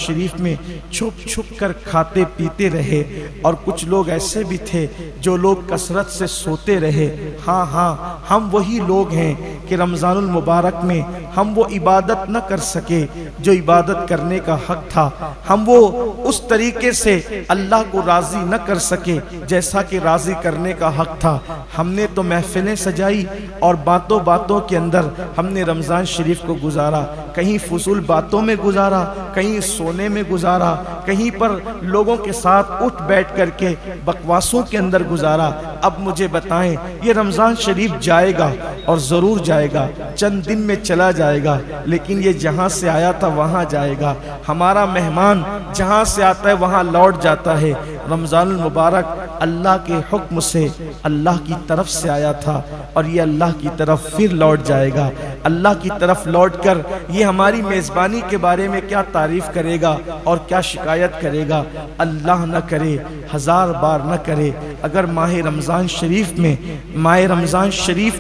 شریف میں چھپ چھپ کر کھاتے پیتے رہے، اور کچھ لوگ ایسے بھی تھے جو لوگ کثرت سے سوتے رہے۔ ہاں ہم وہی لوگ ہیں کہ رمضان المبارک میں ہم وہ عبادت نہ کر سکے جو عبادت کرنے کا حق تھا، ہم وہ اس طریقے سے اللہ کو راضی نہ کر سکے جیسا کہ راضی کرنے کا حق تھا۔ ہم نے تو محفلیں سجائی اور باتوں باتوں کے اندر ہم نے رمضان شریف کو گزارا، کہیں فضول باتوں میں گزارا، کہیں سونے میں گزارا، کہیں پر لوگوں کے ساتھ اٹھ بیٹھ کر کے بکواسوں کے اندر گزارا۔ اب مجھے بتائیں، یہ رمضان شریف جائے گا اور ضرور جائے گا، چند دن میں چلا جائے گا، لیکن یہ جہاں سے آیا تھا وہاں جائے گا۔ ہمارا مہمان جہاں سے آتا ہے وہاں لوٹ جاتا ہے۔ رمضان المبارک اللہ کے حکم سے اللہ کی طرف سے آیا تھا، اور یہ اللہ کی طرف پھر لوٹ جائے گا۔ اللہ کی طرف لوٹ کر یہ ہماری میزبانی کے بارے میں کیا تعریف کرے گا اور کیا شکایت کرے گا؟ اللہ نہ کرے، ہزار بار نہ کرے، اگر ماہ رمضان شریف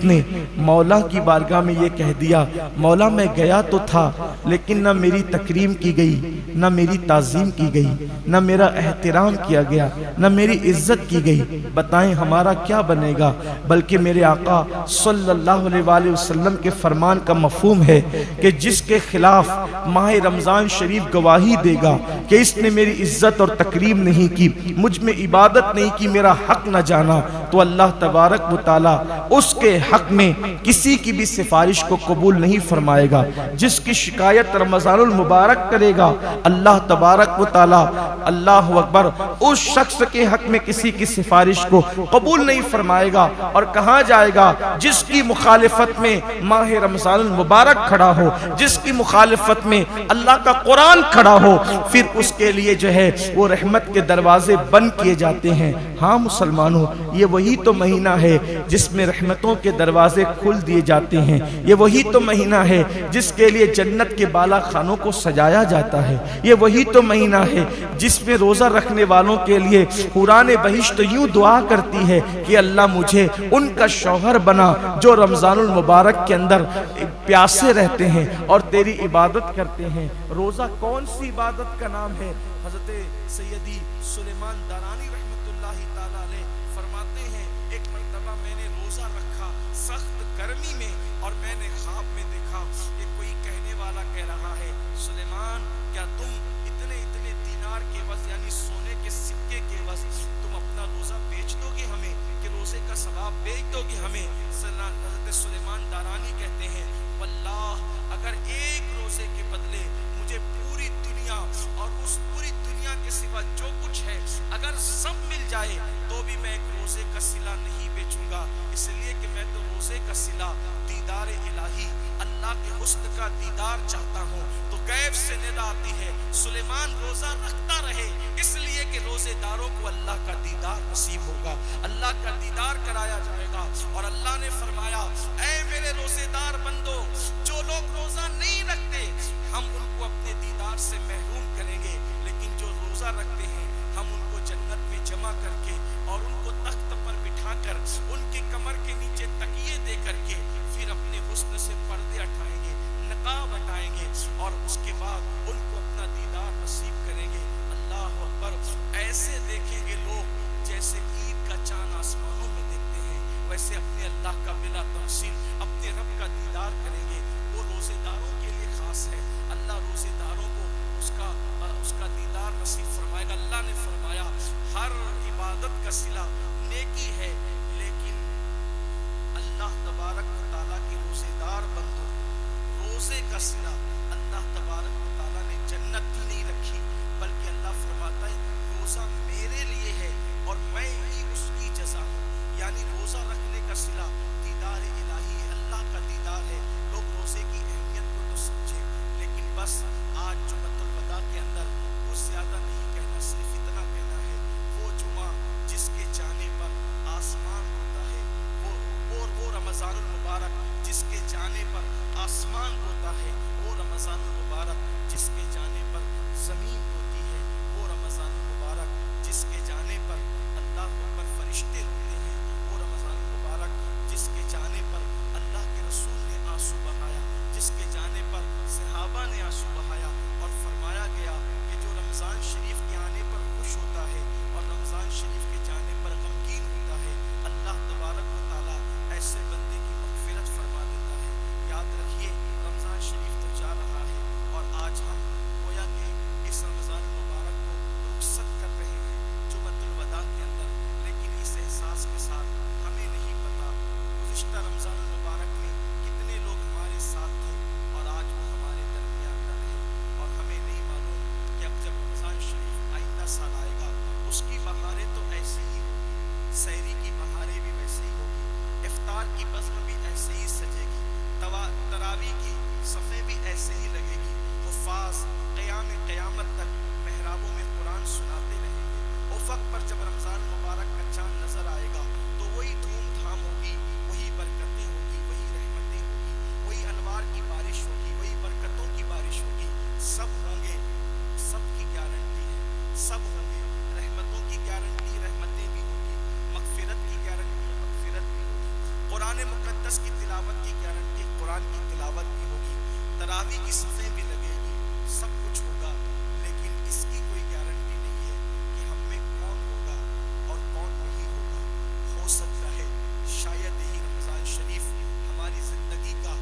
نے مولا کی بارگاہ میں یہ کہہ دیا، مولا میں گیا تو تھا لیکن نہ میری تکریم کی گئی، نہ میری تعظیم کی گئی، نہ میرا احترام کیا گیا، نہ میری عزت کی گئی، بتائیں ہمارا کیا بنے گا؟ بلکہ میرے آقا صلی اللہ علیہ وآلہ وسلم کے فرمان کا مفہوم ہے کہ جس کے خلاف ماہ رمضان شریف گواہی دے گا کہ اس نے میری عزت اور تکریم نہیں کی، مجھ میں عبادت نہیں کی، میرا حق نہ جانا، تو اللہ تبارک و تعالی اس کے حق میں کسی کی بھی سفارش کو قبول نہیں فرمائے گا۔ جس کی شکایت رمضان المبارک کرے گا، اللہ تبارک و تعالی، اللہ اکبر، اس شخص کے حق میں کسی کی سفارش کو قبول نہیں فرمائے گا۔ اور کہاں جائے گا؟ جس کی مخالفت میں ماہ رمضان المبارک کھڑا ہو، جس کی مخالفت میں اللہ کا قرآن کھڑا ہو، پھر اس کے لیے جو ہے وہ رحمت کے دروازے بند کیے جاتے ہیں۔ ہاں مسلمانوں، یہ وہی تو مہینہ ہے جس میں رحمتوں کے دروازے کھل دیے جاتے ہیں، یہ وہی تو مہینہ ہے جس کے لیے جنت کے بالا خانوں کو سجایا جاتا ہے، یہ وہی تو مہینہ ہے جس میں روزہ رکھنے والوں کے لیے قرآن بہشت یوں دعا کرتی ہے کہ اللہ مجھے ان کا شوہر بنا جو رمضان المبارک کے اندر پیاسے رہتے ہیں اور تیری عبادت کرتے ہیں۔ روزہ کون سی عبادت کا نام ہے؟ حضرت سیدی سلیمان دارانی رحمت اللہ تعالی علیہ فرماتے ہیں، ایک مرتبہ میں نے روزہ رکھا سخت گرمی میں، اور میں نے خواب میں دیکھا کہ کوئی کہنے والا کہہ رہا ہے، سلیمان کیا تم اتنے دینار کے عوض یعنی سونے کے سکے کے عوض تم اپنا روزہ بیچ دو گے ہمیں، کہ روزے کا ثواب بیچ دو گے ہمیں؟ حضرت سلیمان دارانی کہتے ہیں، واللہ اگر ایک روزے کے بدلے مجھے پوری دنیا اور اس پوری دنیا کے سوا جو کچھ ہے اگر سب مل جائے تو بھی میں ایک روزے کا صلہ نہیں بیچوں گا، اس لیے کہ میں تو روزے کا صلہ دیدار الہی، اللہ کے حسن کا دیدار چاہتا ہوں۔ تو غیب سے ندا آتی ہے سلیمان روزہ رکھتا رہے، اس لیے کہ روزے داروں کو اللہ کا دیدار نصیب ہوگا، اللہ کا دیدار کرایا جائے گا۔ اور اللہ نے فرمایا، اے میرے روزے دار بندو، جو لوگ روزہ نہیں رکھتے ہم ان کو اپنے دیدار سے محروم کریں گے، لیکن جو روزہ رکھتے ہیں ہم ان کو جنت میں جمع کر کے اور ان کو تخت پر بٹھا کر ان کے کمر کے نیچے تکیے دے کر کے پھر اپنے حسن سے پردے ہٹائیں گے، نقاب ہٹائیں گے، اور اس کے بعد ان کو اپنا دیدار نصیب کریں گے۔ اللہ اکبر، ایسے دیکھیں گے لوگ جیسے عید کا چاند آسمانوں میں دیکھتے ہیں، ویسے اپنے اللہ کا بلا تفصیل اپنے رب کا دیدار کریں گے۔ وہ روزے داروں کے لیے خاص ہے، اللہ روزے داروں کو اس کا دیدار نصیب فرمائے گا۔ اللہ مقدس کی تلاوت کی گارنٹی، قرآن کی تلاوت بھی ہوگی، تراویح کی صفیں بھی لگے گی، سب کچھ ہوگا، لیکن اس کی کوئی گارنٹی نہیں ہے کہ ہم میں کون ہوگا اور کون نہیں ہوگا۔ ہو سکتا ہے شاید یہی رمضان شریف ہماری زندگی کا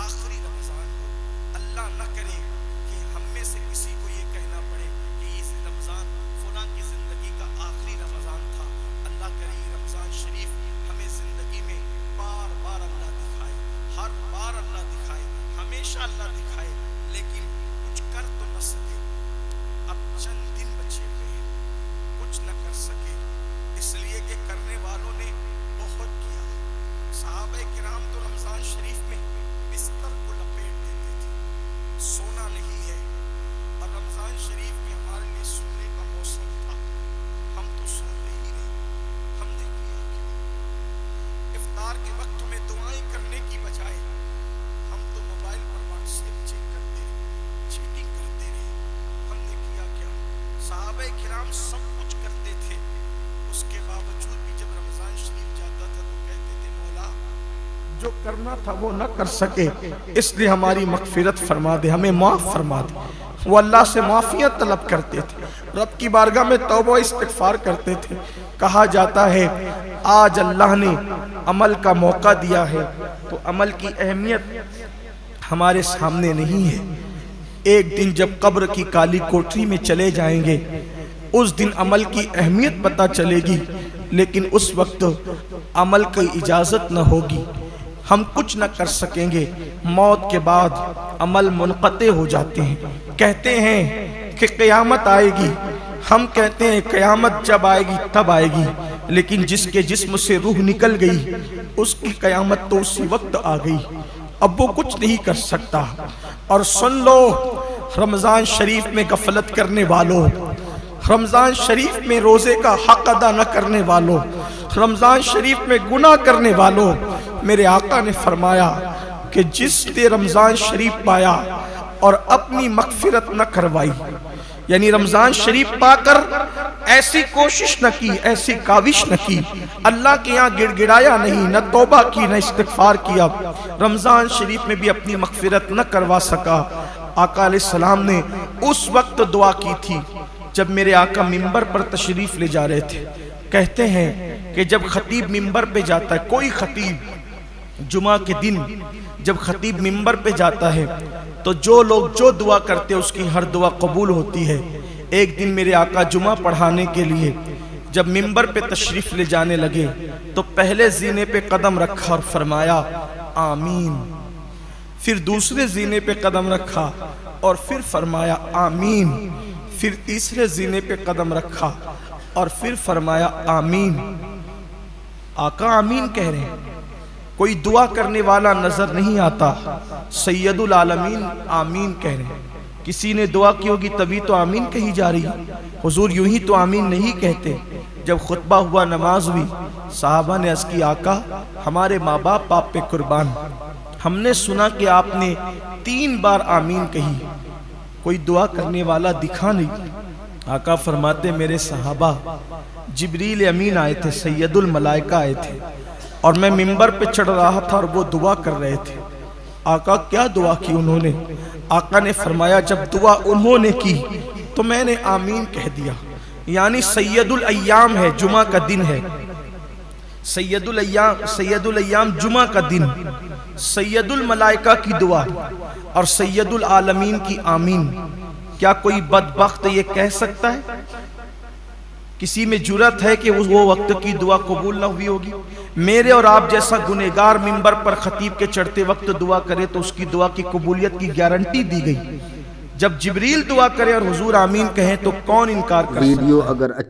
آخری رمضان ہو۔ اللہ نہ کرے کہ ہم میں سے کسی کو یہ کہنا پڑے کہ یہ رمضان فلاں کی زندگی کا آخری رمضان تھا۔ اللہ کرے یہ رمضان شریف ہمیں زندگی میں بار بار اللہ دکھائے، ہر بار اللہ دکھائے، ہمیشہ اللہ دکھائے، لیکن کچھ کر تو نہ سکے۔ اب چند دن بچے ہوئے ہیں، کچھ نہ کر سکے، اس لیے کہ کرنے والوں نے بہت کیا۔ صحابہ کرام تو رمضان شریف میں بستر کو لپیٹ دیتے تھے، سونا نہیں ہے، اور رمضان شریف میں ہمارے لیے سونے کا موسم تھا، ہم تو سوتے ہی نہیں۔ ہم نے کیا کہ افطار کے وقت میں دعائیں کرنے کی بجائے ہم تو موبائل پر واٹس ایپ چیک کرتے رہے، چیٹنگ کرتے رہے۔ ہم نے کیا کیا؟ صحابہ کرام سب کچھ کرتے تھے، اس کے باوجود بھی جب رمضان شریف جاتا تھا تو کہتے تھے مولا جو کرنا تھا وہ نہ کر سکے، اس لیے ہماری مغفرت فرما دے، ہمیں معاف فرما دے۔ وہ اللہ سے معافیت طلب کرتے تھے، رب کی بارگاہ میں توبہ استغفار کرتے تھے۔ کہا جاتا ہے آج اللہ نے عمل کا موقع دیا ہے تو عمل کی اہمیت ہمارے سامنے نہیں ہے۔ ایک دن جب قبر کی کالی کوٹری میں چلے جائیں گے، اس دن عمل کی اہمیت پتہ چلے گی، لیکن اس وقت عمل کی اجازت نہ ہوگی، ہم کچھ نہ کر سکیں گے۔ موت کے بعد عمل منقطع ہو جاتے ہیں۔ کہتے ہیں کہ قیامت آئے گی، ہم کہتے ہیں قیامت جب آئے گی تب آئے گی، لیکن جس کے جسم سے روح نکل گئی اس کی قیامت تو اسی وقت آ گئی، اب وہ کچھ نہیں کر سکتا۔ اور سن لو رمضان شریف میں غفلت کرنے والوں، رمضان شریف میں روزے کا حق ادا نہ کرنے والوں، رمضان شریف میں گناہ کرنے والوں، میرے آقا نے فرمایا کہ جس نے رمضان شریف پایا اور اپنی مغفرت نہ کروائی، یعنی رمضان شریف پا کر ایسی کوشش نہ کی، ایسی کاوش نہ کی، اللہ کے یہاں گڑ گڑایا نہیں، نہ توبہ کی، نہ استغفار کیا، رمضان شریف میں بھی اپنی مغفرت نہ کروا سکا۔ آقا علیہ السلام نے اس وقت دعا کی تھی جب میرے آقا منبر پر تشریف لے جا رہے تھے۔ کہتے ہیں کہ جب خطیب منبر پہ جاتا ہے، کوئی خطیب جمعہ کے دن جب خطیب منبر پہ جاتا ہے تو جو لوگ جو دعا کرتے اس کی ہر دعا قبول ہوتی ہے۔ ایک دن میرے آقا جمعہ پڑھانے کے لیے جب منبر پہ تشریف لے جانے لگے تو پہلے زینے پہ قدم رکھا اور فرمایا آمین، پھر دوسرے زینے پہ قدم رکھا اور پھر فرمایا آمین، پھر تیسرے زینے پہ قدم رکھا اور پھر فرمایا آمین۔ آقا آمین کہہ رہے ہیں، کوئی دعا کرنے والا نظر نہیں آتا، سید العالمین آمین کہہ رہے ہیں۔ کسی نے دعا کی ہوگی تبھی تو آمین کہی جا رہی، حضور یوں ہی تو آمین نہیں کہتے۔ جب خطبہ ہوا، نماز ہوئی، صحابہ نے عرض کی آقا ہمارے ماں باپ آپ پہ قربان، ہم نے سنا کہ آپ نے 3 بار آمین کہی، کوئی دعا کرنے والا دکھا نہیں۔ آقا فرماتے میرے صحابہ جبریل امین آئے تھے، سید الملائکہ آئے تھے، اور میں منبر پہ چڑھ رہا تھا اور وہ دعا کر رہے تھے۔ آقا کیا دعا کی انہوں نے؟ آقا نے فرمایا جب دعا انہوں نے کی تو میں نے آمین کہہ دیا۔ یعنی سید الایام ہے، جمعہ کا دن ہے، سید الایام جمعہ کا دن، سید الملائکہ کی دعا اور سید العالمین کی آمین۔ کیا کوئی بدبخت یہ کہہ سکتا ہے؟ کسی میں جرأت ہے کہ وہ وقت کی دعا قبول نہ ہوئی ہوگی؟ میرے اور آپ جیسا گنہگار منبر پر خطیب کے چڑھتے وقت دعا کرے تو اس کی دعا کی قبولیت کی گارنٹی دی گئی۔ جب جبریل دعا کرے اور حضور آمین کہیں تو کون انکار کر سکتا ہے؟